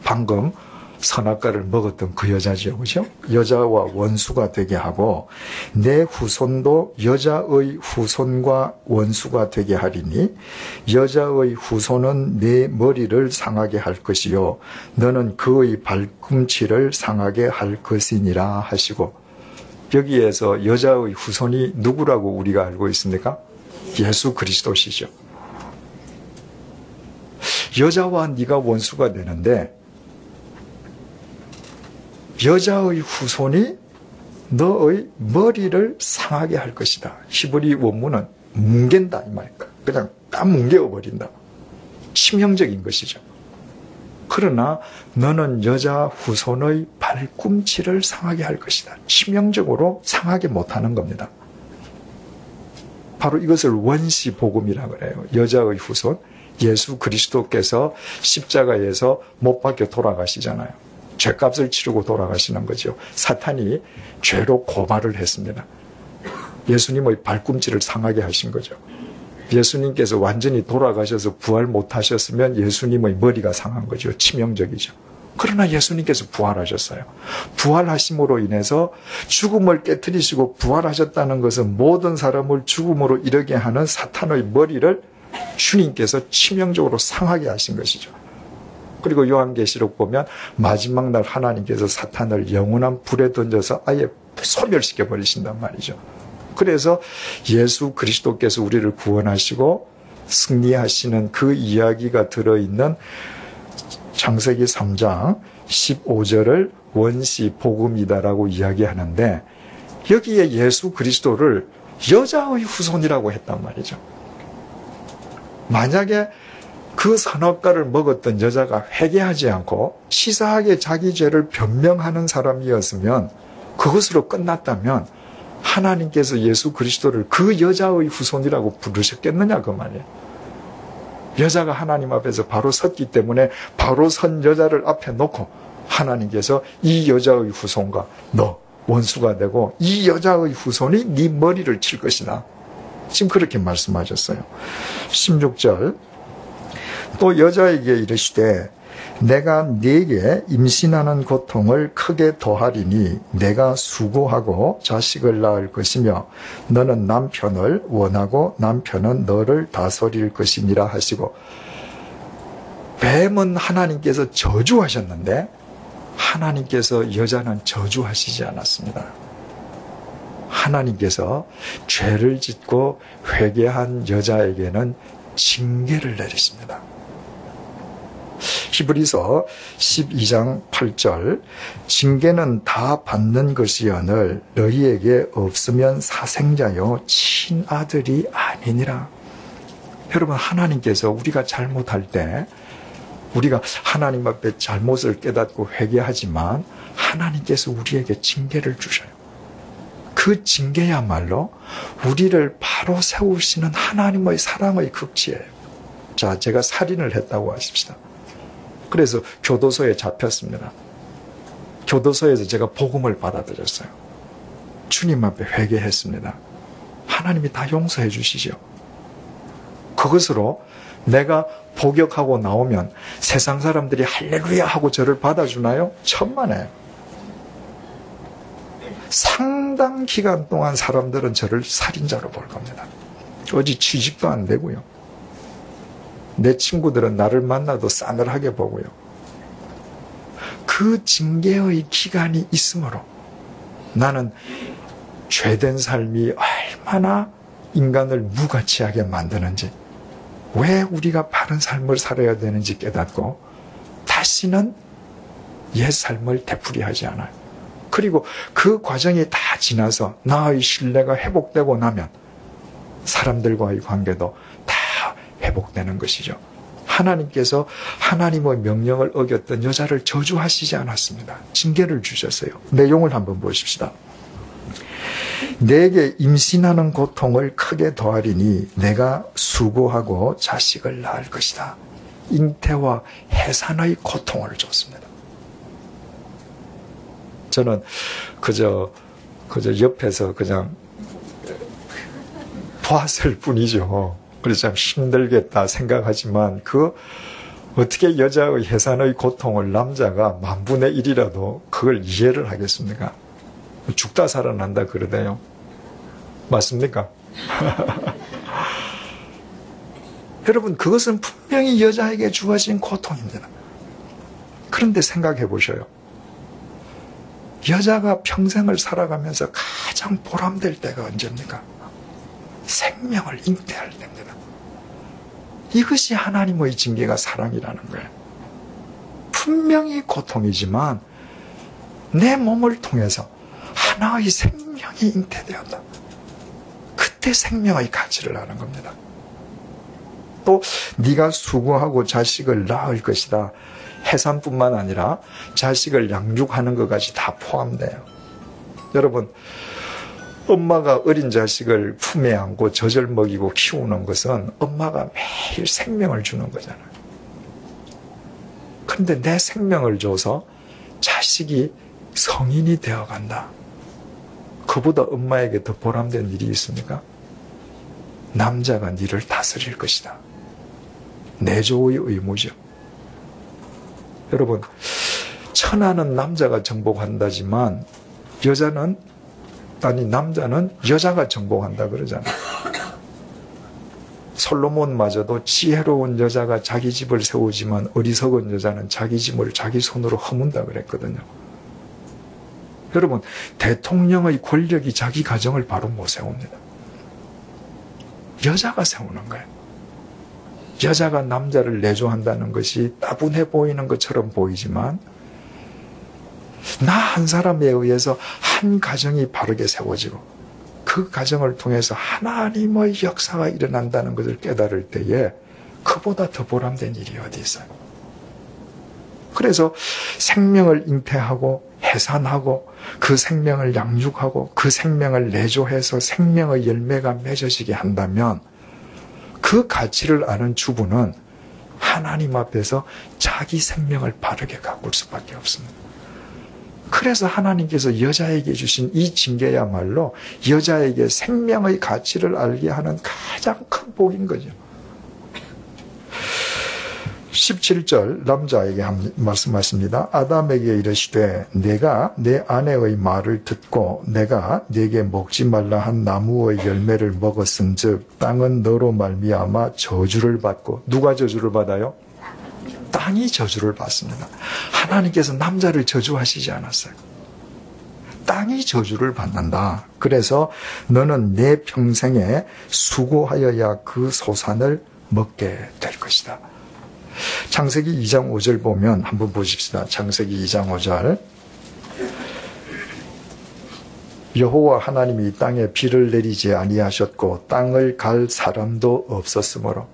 방금 선악과를 먹었던 그 여자죠, 그죠? 여자와 원수가 되게 하고 내 후손도 여자의 후손과 원수가 되게 하리니 여자의 후손은 내 머리를 상하게 할 것이요 너는 그의 발꿈치를 상하게 할 것이니라 하시고, 여기에서 여자의 후손이 누구라고 우리가 알고 있습니까? 예수 그리스도시죠. 여자와 네가 원수가 되는데 여자의 후손이 너의 머리를 상하게 할 것이다. 히브리 원문은 뭉갠다 이 말일까? 그냥 딱 뭉개어버린다. 치명적인 것이죠. 그러나 너는 여자 후손의 발꿈치를 상하게 할 것이다. 치명적으로 상하게 못하는 겁니다. 바로 이것을 원시 복음이라고 그래요. 여자의 후손, 예수 그리스도께서 십자가에서 못 박혀 돌아가시잖아요. 죄값을 치르고 돌아가시는 거죠. 사탄이 죄로 고발을 했습니다. 예수님의 발꿈치를 상하게 하신 거죠. 예수님께서 완전히 돌아가셔서 부활 못하셨으면 예수님의 머리가 상한 거죠. 치명적이죠. 그러나 예수님께서 부활하셨어요. 부활하심으로 인해서 죽음을 깨트리시고 부활하셨다는 것은 모든 사람을 죽음으로 이르게 하는 사탄의 머리를 주님께서 치명적으로 상하게 하신 것이죠. 그리고 요한계시록 보면 마지막 날 하나님께서 사탄을 영원한 불에 던져서 아예 소멸시켜 버리신단 말이죠. 그래서 예수 그리스도께서 우리를 구원하시고 승리하시는 그 이야기가 들어있는 창세기 3장 15절을 원시 복음이다라고 이야기하는데 여기에 예수 그리스도를 여자의 후손이라고 했단 말이죠. 만약에 그 선악과를 먹었던 여자가 회개하지 않고 치사하게 자기 죄를 변명하는 사람이었으면 그것으로 끝났다면 하나님께서 예수 그리스도를 그 여자의 후손이라고 부르셨겠느냐 그 말이에요. 여자가 하나님 앞에서 바로 섰기 때문에 바로 선 여자를 앞에 놓고 하나님께서 이 여자의 후손과 너 원수가 되고 이 여자의 후손이 네 머리를 칠 것이다. 지금 그렇게 말씀하셨어요. 16절 또 여자에게 이르시되 내가 네게 임신하는 고통을 크게 더하리니 내가 수고하고 자식을 낳을 것이며 너는 남편을 원하고 남편은 너를 다스릴 것이니라 하시고 뱀은 하나님께서 저주하셨는데 하나님께서 여자는 저주하시지 않았습니다. 하나님께서 죄를 짓고 회개한 여자에게는 징계를 내리십니다. 히브리서 12장 8절 징계는 다 받는 것이여늘 너희에게 없으면 사생자요 친아들이 아니니라. 여러분 하나님께서 우리가 잘못할 때 우리가 하나님 앞에 잘못을 깨닫고 회개하지만 하나님께서 우리에게 징계를 주셔요. 그 징계야말로 우리를 바로 세우시는 하나님의 사랑의 극치예요. 자, 제가 살인을 했다고 하십시다. 그래서 교도소에 잡혔습니다. 교도소에서 제가 복음을 받아들였어요. 주님 앞에 회개했습니다. 하나님이 다 용서해 주시죠. 그것으로 내가 복역하고 나오면 세상 사람들이 할렐루야 하고 저를 받아주나요? 천만에요. 상당 기간 동안 사람들은 저를 살인자로 볼 겁니다. 어디 취직도 안 되고요. 내 친구들은 나를 만나도 싸늘하게 보고요. 그 징계의 기간이 있으므로 나는 죄된 삶이 얼마나 인간을 무가치하게 만드는지, 왜 우리가 바른 삶을 살아야 되는지 깨닫고 다시는 옛 삶을 되풀이하지 않아요. 그리고 그 과정이 다 지나서 나의 신뢰가 회복되고 나면 사람들과의 관계도 다 회복되는 것이죠. 하나님께서 하나님의 명령을 어겼던 여자를 저주하시지 않았습니다. 징계를 주셨어요. 내용을 한번 보십시다. 내게 임신하는 고통을 크게 더하리니 내가 수고하고 자식을 낳을 것이다. 잉태와 해산의 고통을 줬습니다. 저는 그저 옆에서 그냥 봤을 뿐이죠. 그래서 참 힘들겠다 생각하지만 어떻게 여자의 해산의 고통을 남자가 10,000분의 1이라도 그걸 이해를 하겠습니까? 죽다 살아난다 그러대요. 맞습니까? 여러분, 그것은 분명히 여자에게 주어진 고통입니다. 그런데 생각해 보셔요. 여자가 평생을 살아가면서 가장 보람될 때가 언제입니까? 생명을 잉태할 때입니다. 이것이 하나님의 징계가 사랑이라는 거예요. 분명히 고통이지만 내 몸을 통해서 하나의 생명이 잉태되었다. 그때 그게 생명의 가치를 아는 겁니다. 또 네가 수고하고 자식을 낳을 것이다. 해산뿐만 아니라 자식을 양육하는 것까지 다 포함돼요. 여러분, 엄마가 어린 자식을 품에 안고 젖을 먹이고 키우는 것은 엄마가 매일 생명을 주는 거잖아요. 그런데 내 생명을 줘서 자식이 성인이 되어간다. 그보다 엄마에게 더 보람된 일이 있습니까? 남자가 네를 다스릴 것이다. 내조의 의무죠. 여러분, 천하는 남자가 정복한다지만 남자는 여자가 정복한다 그러잖아요. 솔로몬마저도 지혜로운 여자가 자기 집을 세우지만 어리석은 여자는 자기 집을 자기 손으로 허문다 그랬거든요. 여러분, 대통령의 권력이 자기 가정을 바로 못 세웁니다. 여자가 세우는 거예요. 여자가 남자를 내조한다는 것이 따분해 보이는 것처럼 보이지만 나 한 사람에 의해서 한 가정이 바르게 세워지고 그 가정을 통해서 하나님의 역사가 일어난다는 것을 깨달을 때에 그보다 더 보람된 일이 어디 있어요? 그래서 생명을 잉태하고 해산하고 그 생명을 양육하고 그 생명을 내조해서 생명의 열매가 맺어지게 한다면 그 가치를 아는 주부는 하나님 앞에서 자기 생명을 바르게 가꿀 수밖에 없습니다. 그래서 하나님께서 여자에게 주신 이 징계야말로 여자에게 생명의 가치를 알게 하는 가장 큰 복인 거죠. 17절 남자에게 말씀하십니다. 아담에게 이르시되 내가 내 아내의 말을 듣고 내가 네게 먹지 말라 한 나무의 열매를 먹었은즉 땅은 너로 말미암아 저주를 받고. 누가 저주를 받아요? 땅이 저주를 받습니다. 하나님께서 남자를 저주하시지 않았어요. 땅이 저주를 받는다. 그래서 너는 내 평생에 수고하여야 그 소산을 먹게 될 것이다. 창세기 2장 5절 보면 한번 보십시다. 창세기 2장 5절. 여호와 하나님이 이 땅에 비를 내리지 아니하셨고 땅을 갈 사람도 없었으므로.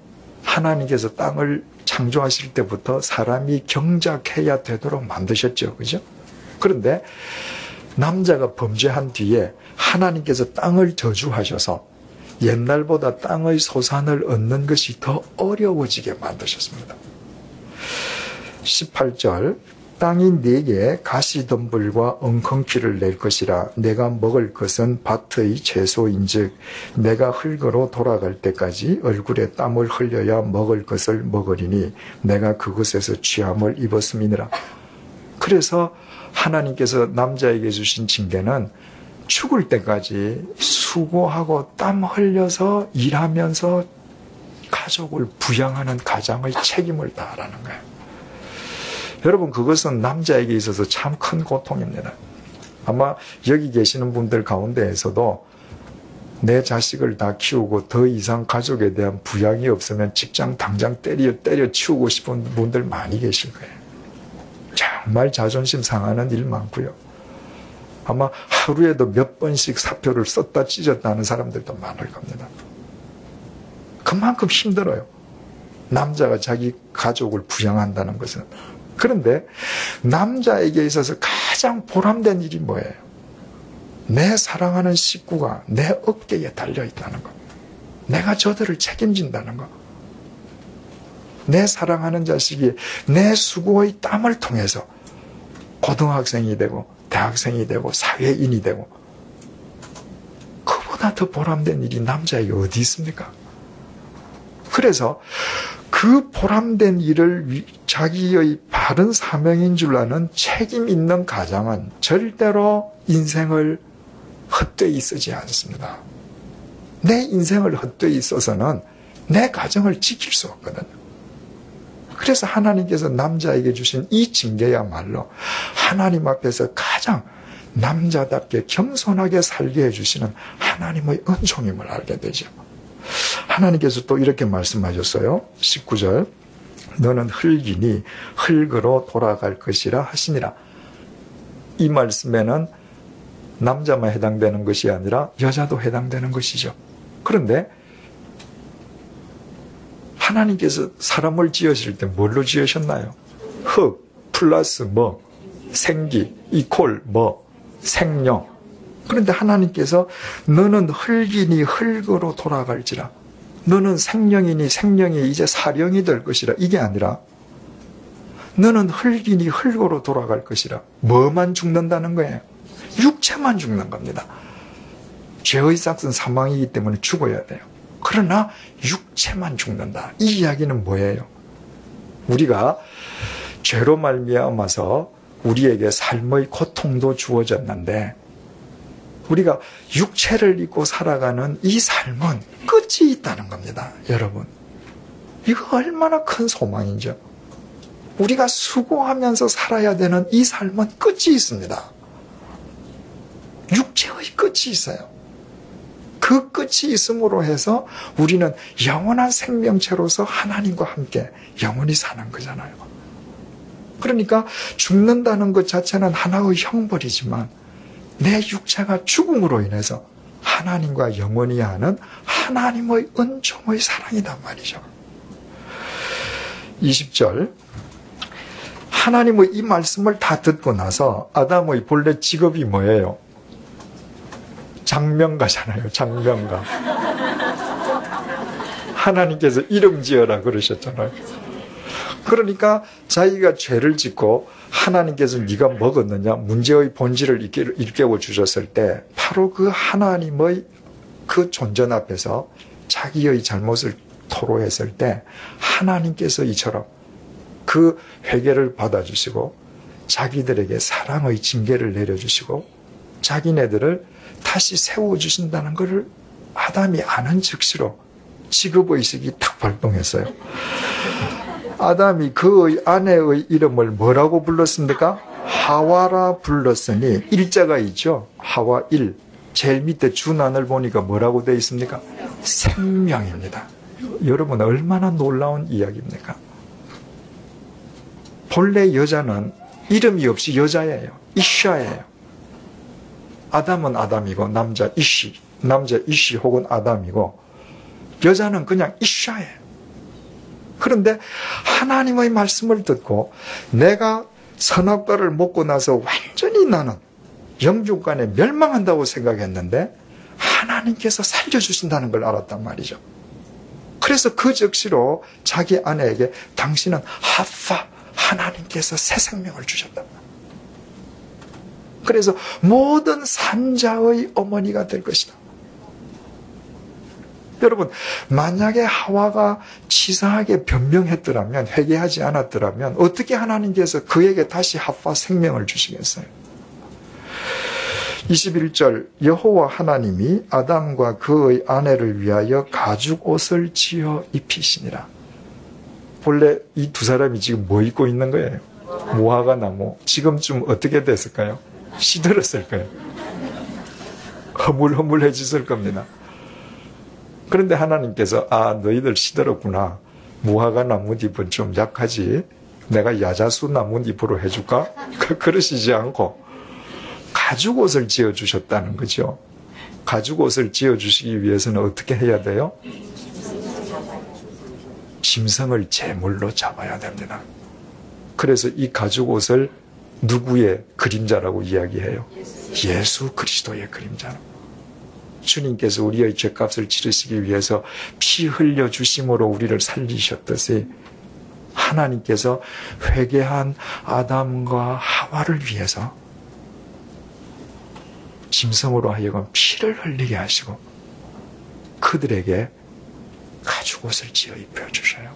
하나님께서 땅을 창조하실 때부터 사람이 경작해야 되도록 만드셨죠. 그죠? 그런데 남자가 범죄한 뒤에 하나님께서 땅을 저주하셔서 옛날보다 땅의 소산을 얻는 것이 더 어려워지게 만드셨습니다. 18절 땅이 네게 가시덤불과 엉겅퀴를 낼 것이라. 내가 먹을 것은 밭의 채소인즉 내가 흙으로 돌아갈 때까지 얼굴에 땀을 흘려야 먹을 것을 먹으리니 내가 그곳에서 취함을 입었음이니라. 그래서 하나님께서 남자에게 주신 징계는 죽을 때까지 수고하고 땀 흘려서 일하면서 가족을 부양하는 가장의 책임을 다하라는 거예요. 여러분, 그것은 남자에게 있어서 참 큰 고통입니다. 아마 여기 계시는 분들 가운데에서도 내 자식을 다 키우고 더 이상 가족에 대한 부양이 없으면 직장 당장 때려치우고 싶은 분들 많이 계실 거예요. 정말 자존심 상하는 일 많고요. 아마 하루에도 몇 번씩 사표를 썼다 찢었다 하는 사람들도 많을 겁니다. 그만큼 힘들어요. 남자가 자기 가족을 부양한다는 것은. 그런데 남자에게 있어서 가장 보람된 일이 뭐예요? 내 사랑하는 식구가 내 어깨에 달려있다는 것. 내가 저들을 책임진다는 것. 내 사랑하는 자식이 내 수고의 땀을 통해서 고등학생이 되고 대학생이 되고 사회인이 되고, 그보다 더 보람된 일이 남자에게 어디 있습니까? 그래서 그 보람된 일을 자기의 바른 사명인 줄 아는 책임 있는 가장은 절대로 인생을 헛되이 쓰지 않습니다. 내 인생을 헛되이 써서는 내 가정을 지킬 수 없거든요. 그래서 하나님께서 남자에게 주신 이 징계야말로 하나님 앞에서 가장 남자답게 겸손하게 살게 해주시는 하나님의 은총임을 알게 되죠. 하나님께서 또 이렇게 말씀하셨어요. 19절 너는 흙이니 흙으로 돌아갈 것이라 하시니라. 이 말씀에는 남자만 해당되는 것이 아니라 여자도 해당되는 것이죠. 그런데 하나님께서 사람을 지으실 때 뭘로 지으셨나요? 흙 플러스 뭐 생기 이퀄 뭐 생명. 그런데 하나님께서 너는 흙이니 흙으로 돌아갈지라, 너는 생명이니 생명이 이제 사령이 될 것이라, 이게 아니라 너는 흙이니 흙으로 돌아갈 것이라. 뭐만 죽는다는 거예요? 육체만 죽는 겁니다. 죄의 삭은 사망이기 때문에 죽어야 돼요. 그러나 육체만 죽는다. 이 이야기는 뭐예요? 우리가 죄로 말미암아서 우리에게 삶의 고통도 주어졌는데 우리가 육체를 입고 살아가는 이 삶은 끝이 있다는 겁니다. 여러분, 이거 얼마나 큰 소망이죠. 우리가 수고하면서 살아야 되는 이 삶은 끝이 있습니다. 육체의 끝이 있어요. 그 끝이 있음으로 해서 우리는 영원한 생명체로서 하나님과 함께 영원히 사는 거잖아요. 그러니까 죽는다는 것 자체는 하나의 형벌이지만 내 육체가 죽음으로 인해서 하나님과 영원히 하는 하나님의 은총의 사랑이란 말이죠. 20절, 하나님의 이 말씀을 다 듣고 나서 아담의 본래 직업이 뭐예요? 장명가잖아요. 장명가. 하나님께서 이름 지어라 그러셨잖아요. 그러니까 자기가 죄를 짓고 하나님께서 네가 먹었느냐, 문제의 본질을 일깨워 주셨을 때 바로 그 하나님의 그 존전 앞에서 자기의 잘못을 토로했을 때 하나님께서 이처럼 그 회개를 받아주시고 자기들에게 사랑의 징계를 내려주시고 자기네들을 다시 세워주신다는 것을 아담이 아는 즉시로 직업의식이 탁 발동했어요. 아담이 그의 아내의 이름을 뭐라고 불렀습니까? 하와라 불렀으니 일자가 있죠. 하와 1. 제일 밑에 준안을 보니까 뭐라고 되어 있습니까? 생명입니다. 여러분 얼마나 놀라운 이야기입니까? 본래 여자는 이름이 없이 여자예요. 이샤예요. 아담은 아담이고 남자 이시 혹은 아담이고 여자는 그냥 이샤예요. 그런데 하나님의 말씀을 듣고 내가 선악과를 먹고 나서 완전히 나는 영육간에 멸망한다고 생각했는데 하나님께서 살려주신다는 걸 알았단 말이죠. 그래서 그 즉시로 자기 아내에게 당신은 하파, 하나님께서 새 생명을 주셨다. 그래서 모든 산자의 어머니가 될 것이다. 여러분, 만약에 하와가 치사하게 변명했더라면, 회개하지 않았더라면 어떻게 하나님께서 그에게 다시 하파 생명을 주시겠어요? 21절, 여호와 하나님이 아담과 그의 아내를 위하여 가죽 옷을 지어 입히시니라. 본래 이 두 사람이 지금 뭐 입고 있는 거예요? 무화과 나무. 지금쯤 어떻게 됐을까요? 시들었을 거예요. 허물허물해졌을 겁니다. 그런데 하나님께서 너희들 시들었구나. 무화과 나뭇잎은 좀 약하지. 내가 야자수 나뭇잎으로 해줄까? 그러시지 않고 가죽옷을 지어주셨다는 거죠. 가죽옷을 지어주시기 위해서는 어떻게 해야 돼요? 짐승을 제물로 잡아야 됩니다. 그래서 이 가죽옷을 누구의 그림자라고 이야기해요? 예수 그리스도의 그림자. 주님께서 우리의 죄값을 치르시기 위해서 피 흘려주심으로 우리를 살리셨듯이 하나님께서 회개한 아담과 하와를 위해서 짐승으로 하여금 피를 흘리게 하시고 그들에게 가죽옷을 지어 입혀주셔요.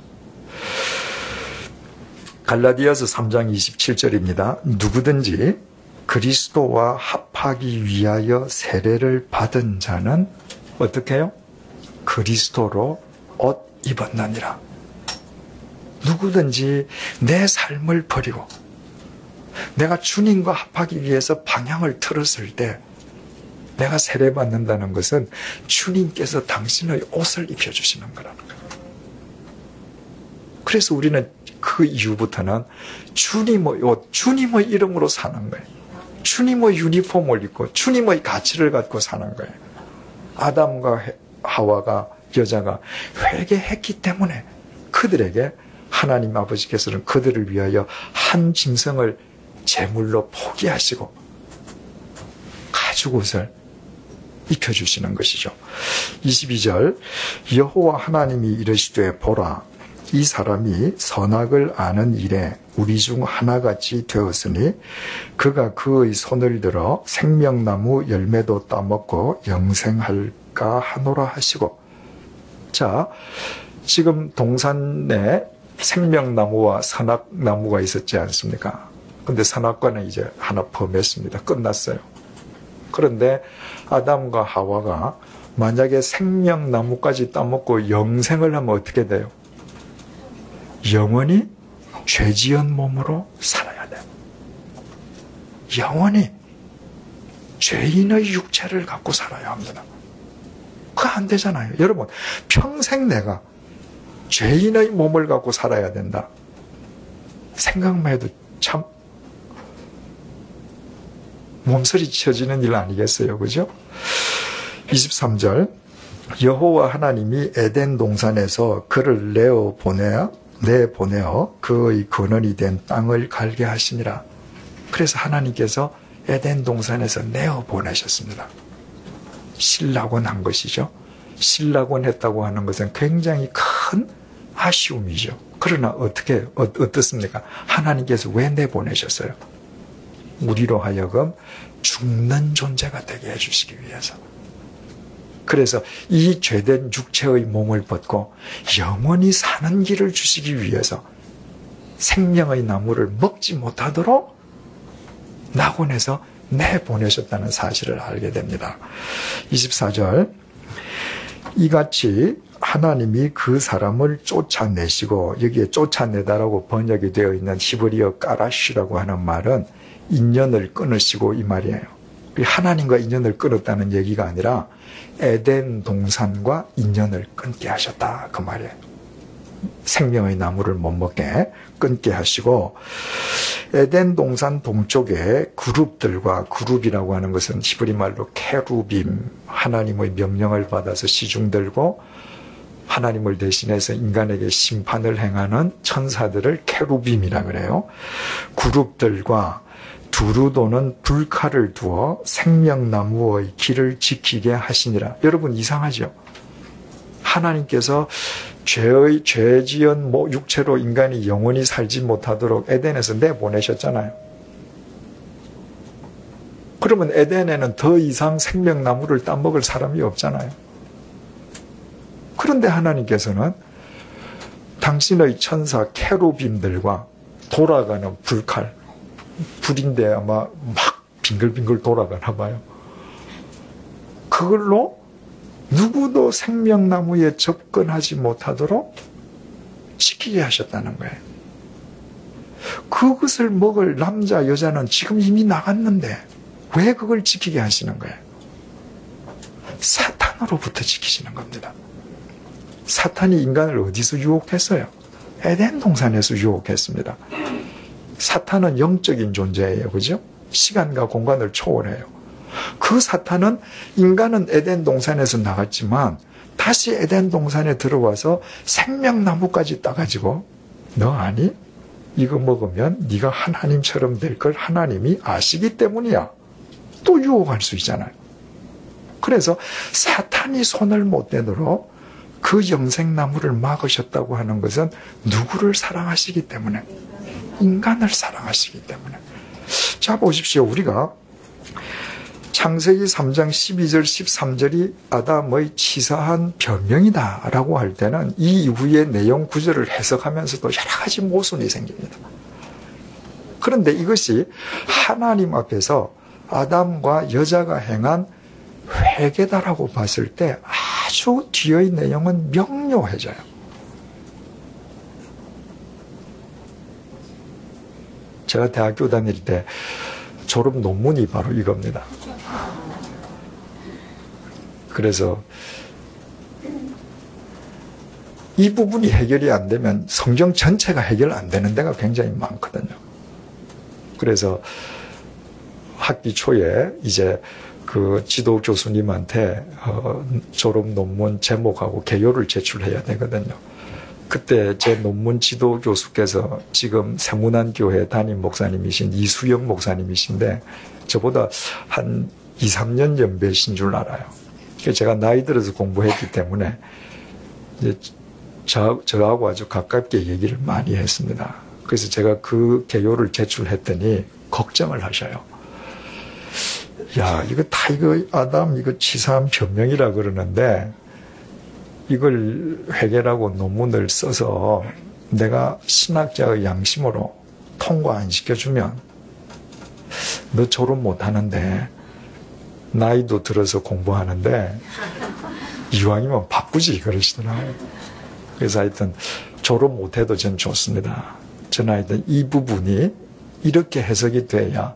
갈라디아서 3장 27절입니다. 누구든지 그리스도와 합하기 위하여 세례를 받은 자는 어떻게 해요? 그리스도로 옷 입었느니라. 누구든지 내 삶을 버리고 내가 주님과 합하기 위해서 방향을 틀었을 때 내가 세례받는다는 것은 주님께서 당신의 옷을 입혀주시는 거라는 거예요. 그래서 우리는 그 이후부터는 주님의 옷, 주님의 이름으로 사는 거예요. 주님의 유니폼을 입고 주님의 가치를 갖고 사는 거예요. 아담과 하와가 여자가 회개했기 때문에 그들에게 하나님 아버지께서는 그들을 위하여 한 짐승을 제물로 포기하시고 가죽옷을 입혀주시는 것이죠. 22절 여호와 하나님이 이르시되 보라 이 사람이 선악을 아는 일에 우리 중 하나같이 되었으니 그가 그의 손을 들어 생명나무 열매도 따먹고 영생할까 하노라 하시고. 자, 지금 동산에 생명나무와 선악나무가 있었지 않습니까? 근데 선악과는 이제 하나 범했습니다. 끝났어요. 그런데 아담과 하와가 만약에 생명나무까지 따먹고 영생을 하면 어떻게 돼요? 영원히 죄지은 몸으로 살아야 돼요. 영원히 죄인의 육체를 갖고 살아야 합니다. 그거 안 되잖아요. 여러분, 평생 내가 죄인의 몸을 갖고 살아야 된다. 생각만 해도 참 몸서리 쳐지는 일 아니겠어요? 그죠? 23절 여호와 하나님이 에덴 동산에서 그를 내보내어 그의 근원이 된 땅을 갈게 하시니라. 그래서 하나님께서 에덴 동산에서 내어보내셨습니다. 신락원 한 것이죠. 신락원 했다고 하는 것은 굉장히 큰 아쉬움이죠. 그러나 어떻습니까? 하나님께서 왜 내보내셨어요? 우리로 하여금 죽는 존재가 되게 해주시기 위해서. 그래서 이 죄된 육체의 몸을 벗고 영원히 사는 길을 주시기 위해서 생명의 나무를 먹지 못하도록 낙원에서 내보내셨다는 사실을 알게 됩니다. 24절 이같이 하나님이 그 사람을 쫓아내시고, 여기에 쫓아내다라고 번역이 되어 있는 히브리어 까라시라고 하는 말은 인연을 끊으시고 이 말이에요. 하나님과 인연을 끊었다는 얘기가 아니라 에덴 동산과 인연을 끊게 하셨다 그 말이에요. 생명의 나무를 못 먹게 끊게 하시고, 에덴 동산 동쪽에 그룹들과, 그룹이라고 하는 것은 히브리 말로 케루빔, 하나님의 명령을 받아서 시중들고 하나님을 대신해서 인간에게 심판을 행하는 천사들을 케루빔이라 그래요. 그룹들과 두루 도는 불칼을 두어 생명나무의 길을 지키게 하시니라. 여러분 이상하죠? 하나님께서 죄 지은 육체로 인간이 영원히 살지 못하도록 에덴에서 내보내셨잖아요. 그러면 에덴에는 더 이상 생명나무를 따먹을 사람이 없잖아요. 그런데 하나님께서는 당신의 천사 케루빔들과 돌아가는 불칼, 불인데 아마 막 빙글빙글 돌아가나 봐요. 그걸로 누구도 생명나무에 접근하지 못하도록 지키게 하셨다는 거예요. 그것을 먹을 남자, 여자는 지금 이미 나갔는데 왜 그걸 지키게 하시는 거예요? 사탄으로부터 지키시는 겁니다. 사탄이 인간을 어디서 유혹했어요? 에덴 동산에서 유혹했습니다. 사탄은 영적인 존재예요. 그죠? 시간과 공간을 초월해요. 그 사탄은 인간은 에덴 동산에서 나갔지만 다시 에덴 동산에 들어와서 생명나무까지 따가지고 너 아니? 이거 먹으면 네가 하나님처럼 될 걸 하나님이 아시기 때문이야. 또 유혹할 수 있잖아요. 그래서 사탄이 손을 못 대도록 그 영생나무를 막으셨다고 하는 것은 누구를 사랑하시기 때문에? 인간을 사랑하시기 때문에. 자, 보십시오. 우리가 창세기 3장 12절 13절이 아담의 치사한 변명이다라고 할 때는 이 이후의 내용 구절을 해석하면서도 여러 가지 모순이 생깁니다. 그런데 이것이 하나님 앞에서 아담과 여자가 행한 회개다라고 봤을 때 아주 뒤의 내용은 명료해져요. 제가 대학교 다닐 때 졸업 논문이 바로 이겁니다. 그래서 이 부분이 해결이 안 되면 성경 전체가 해결 안 되는 데가 굉장히 많거든요. 그래서 학기 초에 이제 그 지도 교수님한테 졸업 논문 제목하고 개요를 제출해야 되거든요. 그때 제 논문 지도 교수께서 지금 세문안교회 담임 목사님이신 이수영 목사님이신데 저보다 한 2, 3년 연배신 줄 알아요. 제가 나이 들어서 공부했기 때문에 이제 저하고 아주 가깝게 얘기를 많이 했습니다. 그래서 제가 그 개요를 제출했더니 걱정을 하셔요. 야, 이거 아담 이거 치사한 변명이라 그러는데 이걸 회계라고 논문을 써서 내가 신학자의 양심으로 통과 안 시켜주면 너 졸업 못하는데 나이도 들어서 공부하는데 이왕이면 바꾸지 그러시더라고요. 그래서 하여튼 졸업 못해도 전 좋습니다. 저는 하여튼 이 부분이 이렇게 해석이 돼야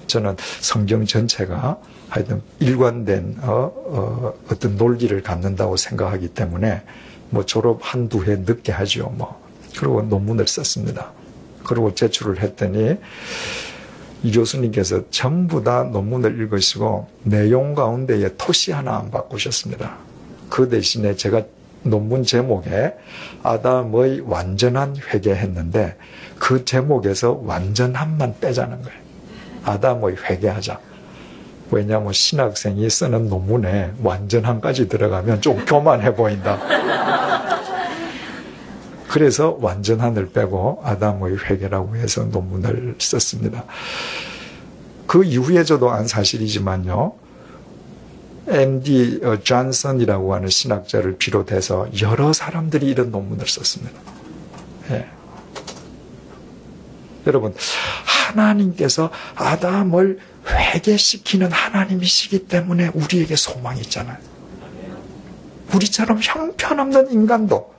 저는 성경 전체가 하여튼 일관된 어떤 논리를 갖는다고 생각하기 때문에 뭐 졸업 한두 해 늦게 하죠. 뭐 그리고 논문을 썼습니다. 그리고 제출을 했더니 이 교수님께서 전부 다 논문을 읽으시고 내용 가운데에 토시 하나 안 바꾸셨습니다. 그 대신에 제가 논문 제목에 아담의 완전한 회개했는데 그 제목에서 완전함만 빼자는 거예요. 아담의 회개하자. 왜냐하면 신학생이 쓰는 논문에 완전함까지 들어가면 좀 교만해 보인다. 그래서 완전한을 빼고 아담의 회개라고 해서 논문을 썼습니다. 그 이후에 저도 안 사실이지만요. M.D. 존슨이라고 하는 신학자를 비롯해서 여러 사람들이 이런 논문을 썼습니다. 예. 여러분, 하나님께서 아담을 회개시키는 하나님이시기 때문에 우리에게 소망이 있잖아요. 우리처럼 형편없는 인간도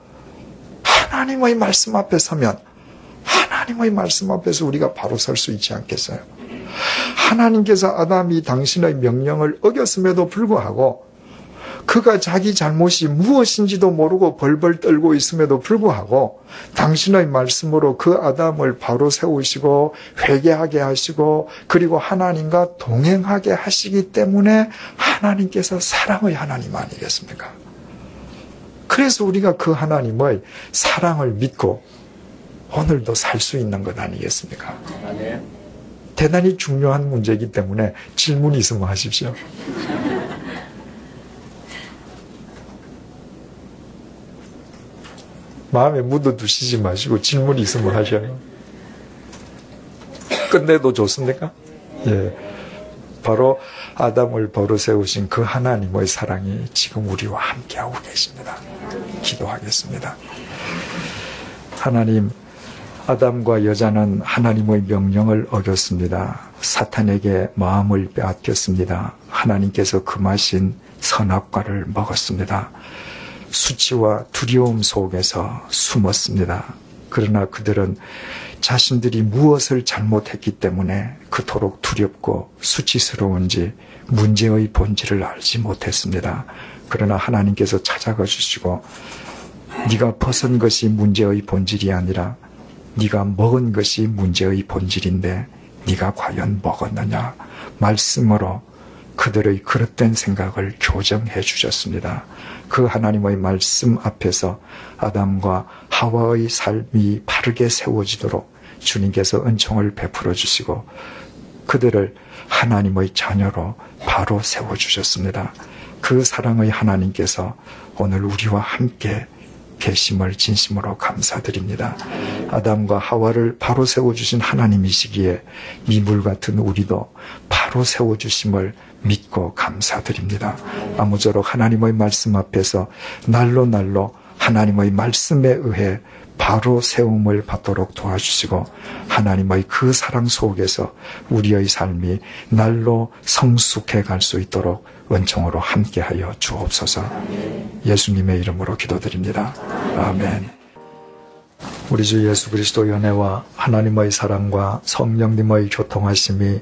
하나님의 말씀 앞에 서면 하나님의 말씀 앞에서 우리가 바로 설 수 있지 않겠어요? 하나님께서 아담이 당신의 명령을 어겼음에도 불구하고 그가 자기 잘못이 무엇인지도 모르고 벌벌 떨고 있음에도 불구하고 당신의 말씀으로 그 아담을 바로 세우시고 회개하게 하시고 그리고 하나님과 동행하게 하시기 때문에 하나님께서 사랑의 하나님 아니겠습니까? 그래서 우리가 그 하나님의 사랑을 믿고 오늘도 살 수 있는 것 아니겠습니까? 대단히 중요한 문제이기 때문에 질문이 있으면 하십시오. 마음에 묻어두시지 마시고 질문이 있으면 하셔요. 끝내도 좋습니까? 예. 바로 아담을 바로 세우신 그 하나님의 사랑이 지금 우리와 함께하고 계십니다. 기도하겠습니다. 하나님, 아담과 여자는 하나님의 명령을 어겼습니다. 사탄에게 마음을 빼앗겼습니다. 하나님께서 금하신 선악과를 먹었습니다. 수치와 두려움 속에서 숨었습니다. 그러나 그들은 자신들이 무엇을 잘못했기 때문에 그토록 두렵고 수치스러운지 문제의 본질을 알지 못했습니다. 그러나 하나님께서 찾아가 주시고 네가 벗은 것이 문제의 본질이 아니라 네가 먹은 것이 문제의 본질인데 네가 과연 먹었느냐 말씀으로 그들의 그릇된 생각을 교정해 주셨습니다. 그 하나님의 말씀 앞에서 아담과 하와의 삶이 바르게 세워지도록 주님께서 은총을 베풀어 주시고 그들을 하나님의 자녀로 바로 세워주셨습니다. 그 사랑의 하나님께서 오늘 우리와 함께 계심을 진심으로 감사드립니다. 아담과 하와를 바로 세워주신 하나님이시기에 미물 같은 우리도 바로 세워주심을 믿고 감사드립니다. 아무쪼록 하나님의 말씀 앞에서 날로 날로 하나님의 말씀에 의해 바로 세움을 받도록 도와주시고 하나님의 그 사랑 속에서 우리의 삶이 날로 성숙해 갈 수 있도록 은총으로 함께하여 주옵소서. 예수님의 이름으로 기도드립니다. 아멘. 우리 주 예수 그리스도의 은혜와 하나님의 사랑과 성령님의 교통하심이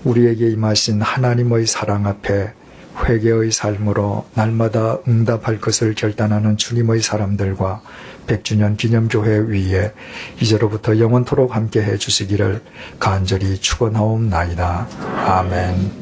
우리에게 임하신 하나님의 사랑 앞에 회개의 삶으로 날마다 응답할 것을 결단하는 주님의 사람들과 100주년 기념교회 위에 이제로부터 영원토록 함께해 주시기를 간절히 축원하옵나이다. 아멘.